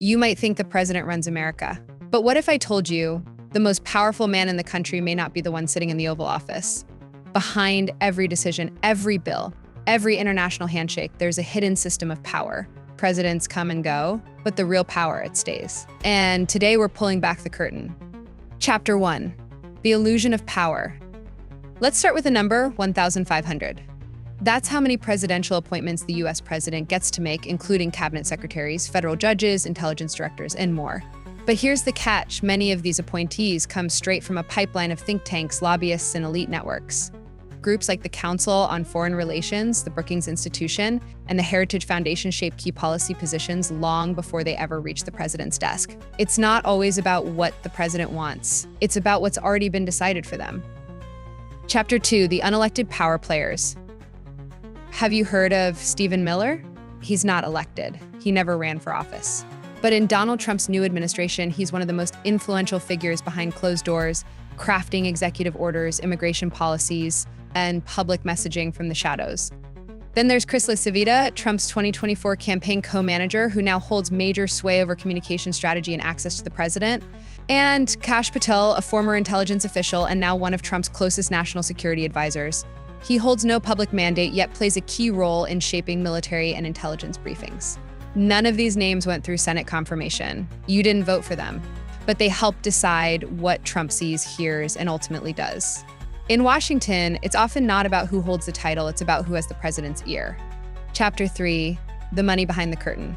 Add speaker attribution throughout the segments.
Speaker 1: You might think the president runs America. But what if I told you the most powerful man in the country may not be the one sitting in the Oval Office? Behind every decision, every bill, every international handshake, there's a hidden system of power. Presidents come and go, but the real power, it stays. And today we're pulling back the curtain. Chapter 1, the illusion of power. Let's start with the number 1,500. That's how many presidential appointments the US president gets to make, including cabinet secretaries, federal judges, intelligence directors, and more. But here's the catch. Many of these appointees come straight from a pipeline of think tanks, lobbyists, and elite networks. Groups like the Council on Foreign Relations, the Brookings Institution, and the Heritage Foundation shape key policy positions long before they ever reach the president's desk. It's not always about what the president wants. It's about what's already been decided for them. Chapter 2, the unelected power players. Have you heard of Stephen Miller? He's not elected. He never ran for office. But in Donald Trump's new administration, he's one of the most influential figures behind closed doors, crafting executive orders, immigration policies, and public messaging from the shadows. Then there's Chris LaCivita, Trump's 2024 campaign co-manager, who now holds major sway over communication strategy and access to the president. And Kash Patel, a former intelligence official and now one of Trump's closest national security advisors. He holds no public mandate, yet plays a key role in shaping military and intelligence briefings. None of these names went through Senate confirmation. You didn't vote for them, but they help decide what Trump sees, hears, and ultimately does. In Washington, it's often not about who holds the title, it's about who has the president's ear. Chapter 3, the money behind the curtain.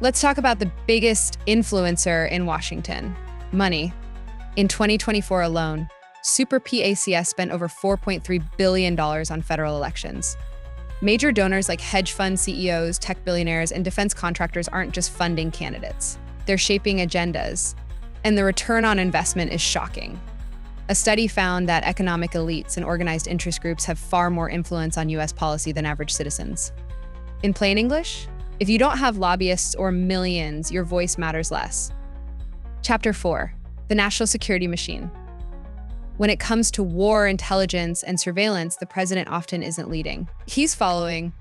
Speaker 1: Let's talk about the biggest influencer in Washington, money. In 2024 alone, Super PACS spent over $4.3 billion on federal elections. Major donors like hedge fund CEOs, tech billionaires, and defense contractors aren't just funding candidates. They're shaping agendas, and the return on investment is shocking. A study found that economic elites and organized interest groups have far more influence on US policy than average citizens. In plain English, if you don't have lobbyists or millions, your voice matters less. Chapter 4, the national security machine. When it comes to war, intelligence, and surveillance, the president often isn't leading. He's following.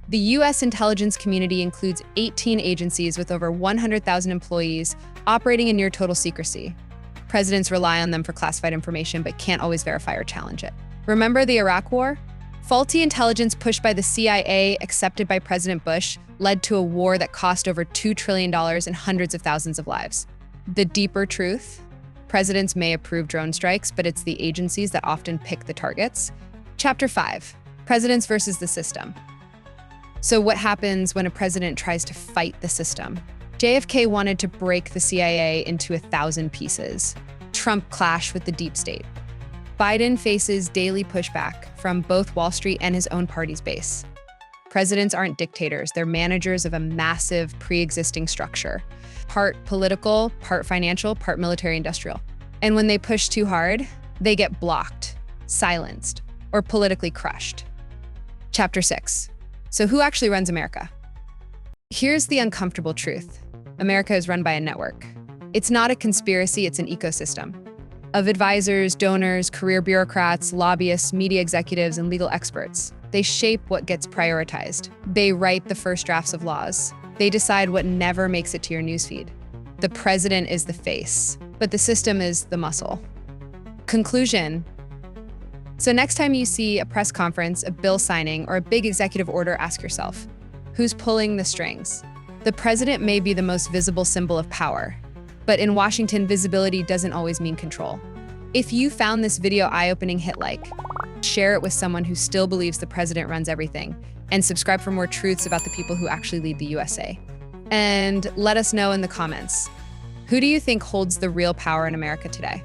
Speaker 1: The US intelligence community includes 18 agencies with over 100,000 employees operating in near total secrecy. Presidents rely on them for classified information, but can't always verify or challenge it. Remember the Iraq War? Faulty intelligence pushed by the CIA, accepted by President Bush, led to a war that cost over $2 trillion and hundreds of thousands of lives. The deeper truth? Presidents may approve drone strikes, but it's the agencies that often pick the targets. Chapter 5, presidents versus the system. So what happens when a president tries to fight the system? JFK wanted to break the CIA into 1,000 pieces. Trump clashed with the deep state. Biden faces daily pushback from both Wall Street and his own party's base. Presidents aren't dictators, they're managers of a massive pre-existing structure. Part political, part financial, part military industrial. And when they push too hard, they get blocked, silenced, or politically crushed. Chapter 6. So who actually runs America? Here's the uncomfortable truth. America is run by a network. It's not a conspiracy, it's an ecosystem of advisors, donors, career bureaucrats, lobbyists, media executives, and legal experts. They shape what gets prioritized. They write the first drafts of laws. They decide what never makes it to your newsfeed. The president is the face, but the system is the muscle. Conclusion. So next time you see a press conference, a bill signing, or a big executive order, ask yourself, who's pulling the strings? The president may be the most visible symbol of power, but in Washington, visibility doesn't always mean control. If you found this video eye-opening, hit like, share it with someone who still believes the president runs everything, and subscribe for more truths about the people who actually lead the USA. And let us know in the comments, who do you think holds the real power in America today?